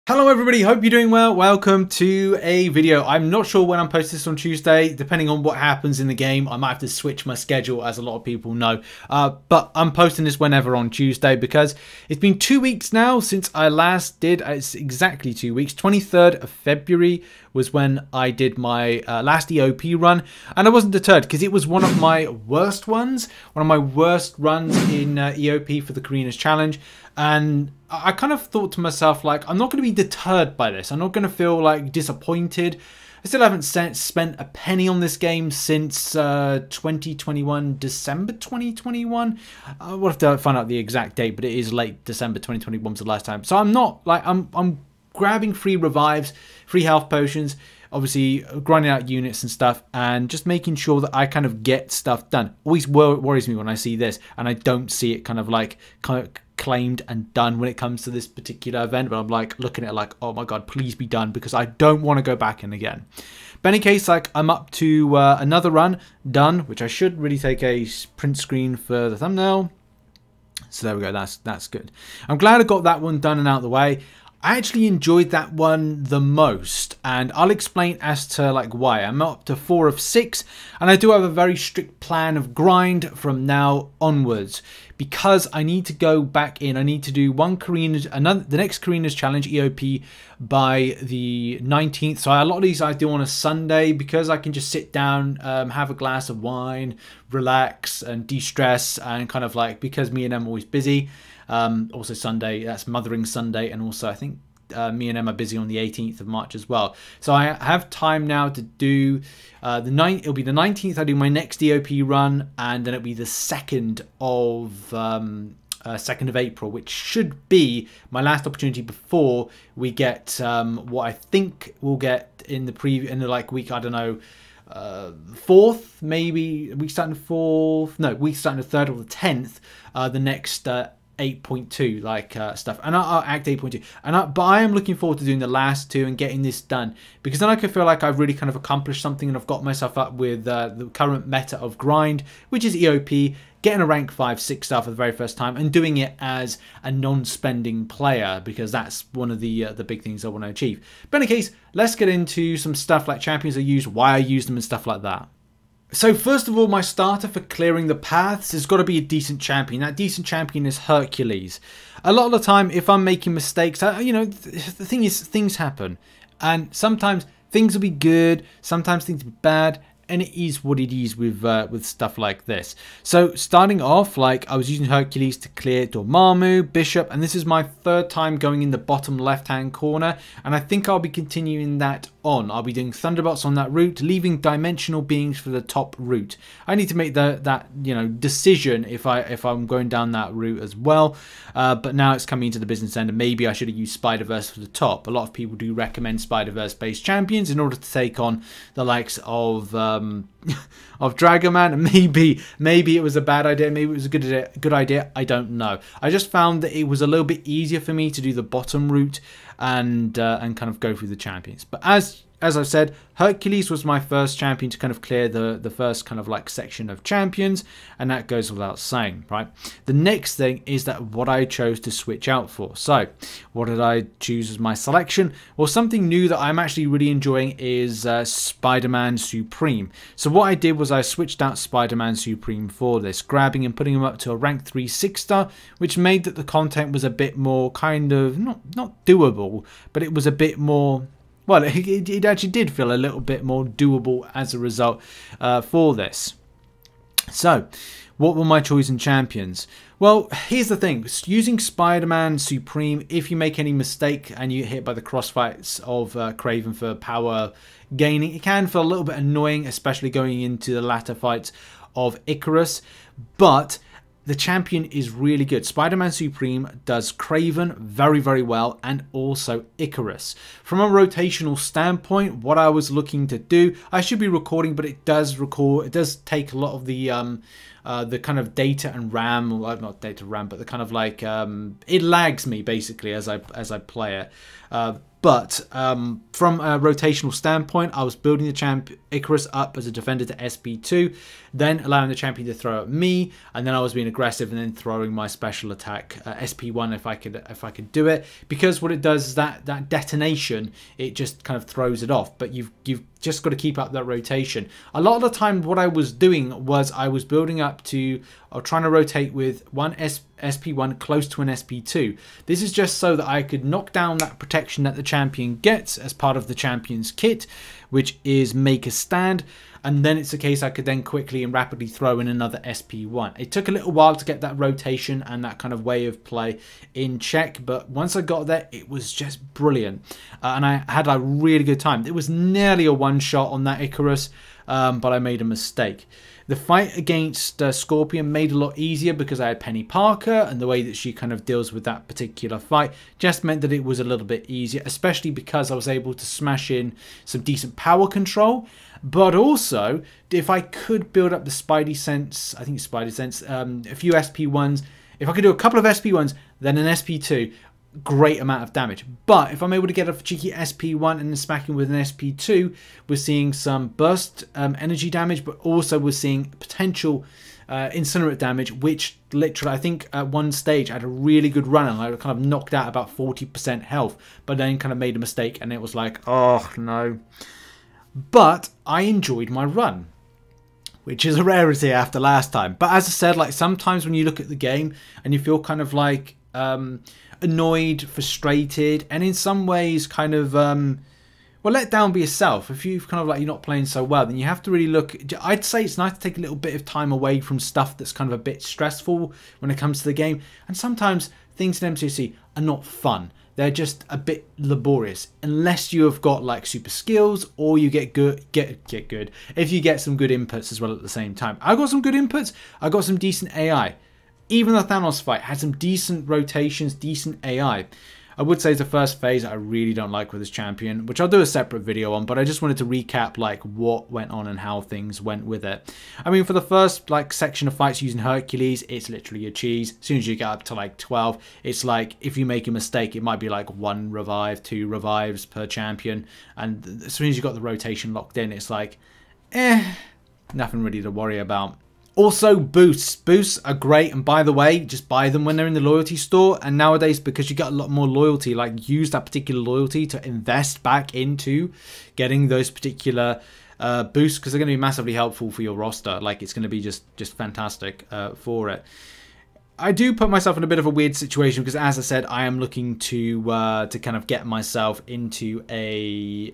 Hello everybody, hope you're doing well. Welcome to a video. I'm not sure when I'm posting this on Tuesday. Depending on what happens in the game, I might have to switch my schedule, as a lot of people know. But I'm posting this whenever on Tuesday because it's been 2 weeks now since I last did. It's exactly 2 weeks. 23rd of February was when I did my last EOP run. And I wasn't deterred because it was one of my worst ones. One of my worst runs in EOP for the Carinas challenge. And I kind of thought to myself, like, I'm not going to be deterred by this. I'm not going to feel like disappointed. I still haven't spent a penny on this game since 2021, December 2021. We'll have to find out the exact date, but it is late December 2021 was the last time. So I'm not like, I'm grabbing free revives, free health potions, obviously grinding out units and stuff, and just making sure that I kind of get stuff done. Always worries me when I see this and I don't see it kind of claimed and done when it comes to this particular event, but I'm like looking at it like, oh my god, please be done, because I don't want to go back in again. But in any case, like, I'm up to another run done, which I should really take a print screen for the thumbnail. So there we go, that's good. I'm glad I got that one done and out of the way. I actually enjoyed that one the most, and I'll explain as to like why. I'm up to 4 of 6, and I do have a very strict plan of grind from now onwards, because I need to go back in. I need to do the next Carinas challenge EOP by the 19th. So a lot of these I do on a Sunday, because I can just sit down, have a glass of wine, relax and de-stress, and kind of like, because me and I'm always busy. Also Sunday, that's Mothering Sunday, and also I think me and Em are busy on the 18th of March as well. So I have time now to do it'll be the 19th I do my next EOP run, and then it'll be the 2nd of April, which should be my last opportunity before we get what I think we'll get in the like week, I don't know, 4th, maybe week starting 4th, no, week starting the 3rd or the 10th, the next 8.2 like stuff, and I'll act 8.2, and but I am looking forward to doing the last 2 and getting this done, because then I can feel like I've really kind of accomplished something, and I've got myself up with the current meta of grind, which is EOP, getting a rank 5-6 star for the very first time, and doing it as a non-spending player, because that's one of the big things I want to achieve. But in any case, let's get into some stuff like champions I use, why I use them, and stuff like that. So first of all, my starter for clearing the paths has got to be a decent champion. That decent champion is Hercules. A lot of the time, if I'm making mistakes, you know, the thing is, things happen. And sometimes things will be good, sometimes things will be bad, and it is what it is with stuff like this. So starting off, like, I was using Hercules to clear Dormammu, Bishop, and this is my 3rd time going in the bottom left-hand corner, and I think I'll be continuing that on. I'll be doing Thunderbolts on that route, leaving Dimensional Beings for the top route. I need to make that you know, decision if I'm going down that route as well. But now it's coming into the business end, and maybe I should have used Spider-Verse for the top. A lot of people do recommend Spider-Verse-based champions in order to take on the likes of DragonMan, and maybe it was a bad idea, maybe it was a good idea, I don't know. I just found that it was a little bit easier for me to do the bottom route and kind of go through the champions. But as I've said, Hercules was my first champion to kind of clear the first kind of like section of champions, and that goes without saying, right? The next thing is that what I chose to switch out for. So what did I choose as my selection? Well, something new that I'm actually really enjoying is Spider-Man Supreme. So what I did was I switched out Spider-Man Supreme for this, grabbing and putting him up to a rank 3 6-star, which made that the content was a bit more kind of not doable, but it was a bit more, well, it actually did feel a little bit more doable as a result for this. So, what were my chosen champions? Well, here's the thing. Using Spider-Man Supreme, if you make any mistake and you get hit by the crossfights of Craven for power gaining, it can feel a little bit annoying, especially going into the latter fights of Icarus. But the champion is really good. Spider-Man Supreme does Craven very, very well, and also Icarus. From a rotational standpoint, what I was looking to do, I should be recording, but it does record. It does take a lot of the kind of data and RAM, well, not data RAM, but the kind of like it lags me basically as I play it. But from a rotational standpoint, I was building the champ Icarus up as a defender to SP2, then allowing the champion to throw at me, and then I was being aggressive and then throwing my special attack SP1 if I could do it. Because what it does is that detonation, it just kind of throws it off. But you've just got to keep up that rotation. A lot of the time, what I was doing was I was building up to, or trying to rotate with one SP1 close to an SP2. This is just so that I could knock down that protection that the champion gets as part of the champion's kit, which is make a stand, and then it's a case I could then quickly and rapidly throw in another SP1. It took a little while to get that rotation and that kind of way of play in check, but once I got there, it was just brilliant. And I had a really good time. It was nearly a one-shot on that Icarus, but I made a mistake. The fight against Scorpion made a lot easier because I had Penny Parker, and the way that she kind of deals with that particular fight just meant that it was a little bit easier, especially because I was able to smash in some decent power control. But also, if I could build up the Spidey Sense, I think it's Spidey Sense, a few SP1s, if I could do a couple of SP1s, then an SP2, great amount of damage. But if I'm able to get a cheeky SP1 and then smacking with an SP2, we're seeing some burst energy damage, but also we're seeing potential incinerate damage, which literally I think at one stage I had a really good run and I kind of knocked out about 40% health, but then kind of made a mistake and it was like, oh no. But I enjoyed my run, which is a rarity after last time. But as I said, like sometimes when you look at the game and you feel kind of like annoyed, frustrated, and in some ways kind of well, let down by yourself. If you've kind of like you're not playing so well, then you have to really look. I'd say it's nice to take a little bit of time away from stuff that's kind of a bit stressful when it comes to the game. And sometimes things in MCOC are not fun. They're just a bit laborious unless you have got like super skills or you get good. If you get some good inputs as well at the same time. I got some good inputs. I got some decent AI. Even the Thanos fight had some decent rotations, decent AI. I would say it's the first phase I really don't like with this champion, which I'll do a separate video on, but I just wanted to recap like what went on and how things went with it. I mean, for the first like section of fights using Hercules, it's literally a cheese. As soon as you get up to like 12, it's like if you make a mistake, it might be like 1 revive, 2 revives per champion. And as soon as you got the rotation locked in, it's like, nothing really to worry about. Also, boosts. Boosts are great, and by the way, just buy them when they're in the loyalty store. And nowadays, because you get a lot more loyalty, like use that particular loyalty to invest back into getting those particular boosts, because they're going to be massively helpful for your roster. Like, it's going to be just fantastic for it. I do put myself in a bit of a weird situation because, as I said, I am looking to kind of get myself into a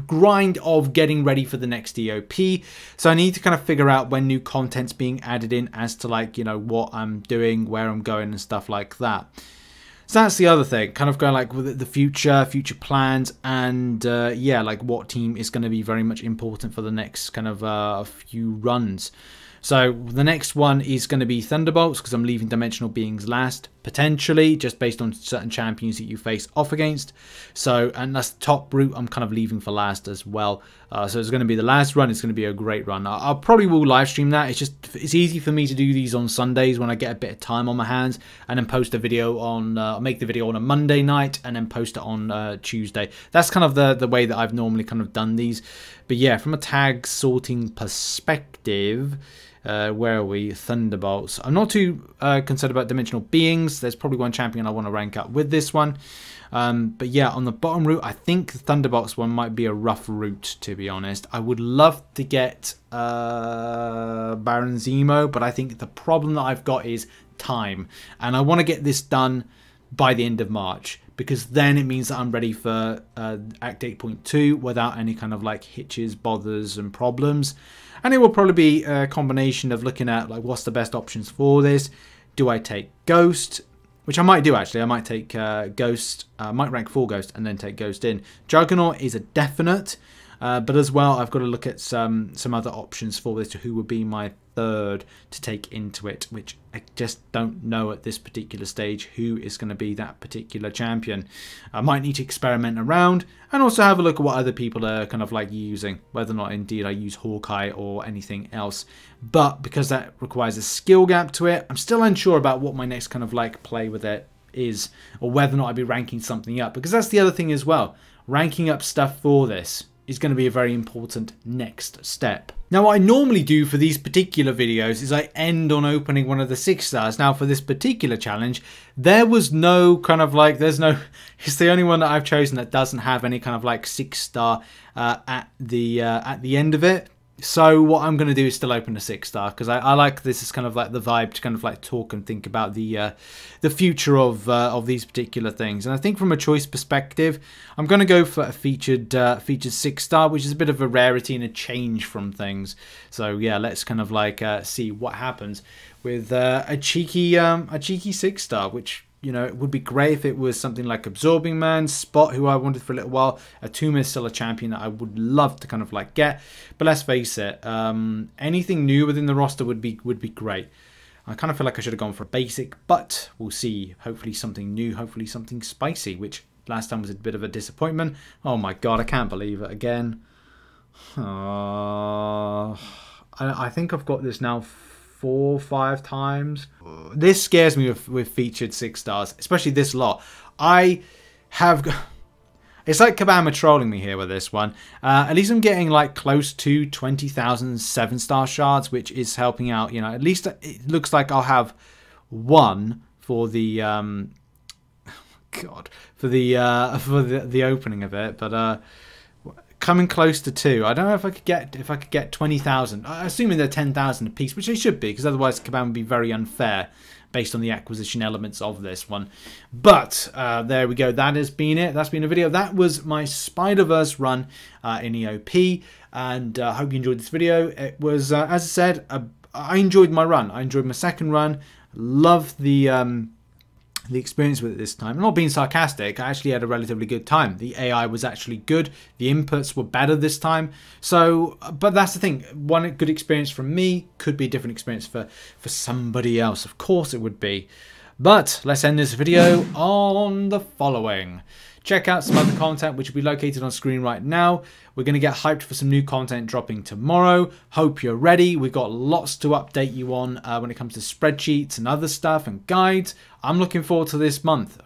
grind of getting ready for the next EOP. So I need to kind of figure out when new content's being added in as to like, you know, what I'm doing, where I'm going and stuff like that. So that's the other thing, kind of going like with the future plans, and yeah, like what team is going to be very much important for the next kind of few runs. So the next one is going to be Thunderbolts, because I'm leaving Dimensional Beings last, potentially, just based on certain champions that you face off against. So, and that's the top route I'm kind of leaving for last as well. So it's going to be the last run. It's going to be a great run. I probably will live stream that. It's easy for me to do these on Sundays when I get a bit of time on my hands, and then post a video on, make the video on a Monday night and then post it on Tuesday. That's kind of the way that I've normally kind of done these. But yeah, from a tag sorting perspective, where are we? Thunderbolts. I'm not too concerned about Dimensional Beings. There's probably one champion I want to rank up with this one. But yeah, on the bottom route, I think the Thunderbolts one might be a rough route, to be honest. I would love to get Baron Zemo, but I think the problem that I've got is time. And I want to get this done by the end of March, because then it means that I'm ready for Act 8.2 without any kind of like hitches, bothers and problems. And it will probably be a combination of looking at like what's the best options for this. Do I take Ghost? Which I might do actually. I might take Ghost, I might rank 4 Ghost and then take Ghost in. Juggernaut is a definite, but as well I've got to look at some other options for this, who would be my third to take into it, which I just don't know at this particular stage who is going to be that particular champion. I might need to experiment around and also have a look at what other people are kind of like using, whether or not indeed I use Hawkeye or anything else. But because that requires a skill gap to it, I'm still unsure about what my next kind of like play with it is, or whether or not I'd be ranking something up, because that's the other thing as well. Ranking up stuff for this is going to be a very important next step. Now, what I normally do for these particular videos is I end on opening one of the 6 stars. Now, for this particular challenge, there was no kind of like, it's the only one that I've chosen that doesn't have any kind of like 6 star at the end of it. So what I'm going to do is still open a 6 star, because I like this is kind of like the vibe to kind of like talk and think about the future of these particular things. And I think from a choice perspective, I'm going to go for a featured 6 star, which is a bit of a rarity and a change from things. So yeah, let's kind of like see what happens with a cheeky 6 star, which, you know, it would be great if it was something like Absorbing Man, Spot, who I wanted for a little while. Atuma is still a champion that I would love to kind of like get. But let's face it, anything new within the roster would be great. I kind of feel like I should have gone for a basic, but we'll see. Hopefully something new, hopefully something spicy, which last time was a bit of a disappointment. Oh my god, I can't believe it again. I think I've got this now 4 or 5 times. This scares me with featured 6 stars, especially this lot. It's like Kabama trolling me here with this one. At least I'm getting like close to 20,000 7-star shards, which is helping out. You know, at least it looks like I'll have one for the for the opening of it, but coming close to 2. I don't know if I could get 20,000. Assuming they're 10,000 a piece, which they should be, because otherwise Kabam would be very unfair based on the acquisition elements of this one. But there we go. That has been it. That's been a video. That was my Spider-Verse run in EOP, and I hope you enjoyed this video. It was, as I said, I enjoyed my run. I enjoyed my second run. Loved the experience with it this time. I'm not being sarcastic, I actually had a relatively good time. The AI was actually good, the inputs were better this time. So, but that's the thing, one good experience from me could be a different experience for somebody else. Of course it would be. But let's end this video on the following. Check out some other content which will be located on screen right now. We're going to get hyped for some new content dropping tomorrow. Hope you're ready. We've got lots to update you on when it comes to spreadsheets and other stuff and guides. I'm looking forward to this month.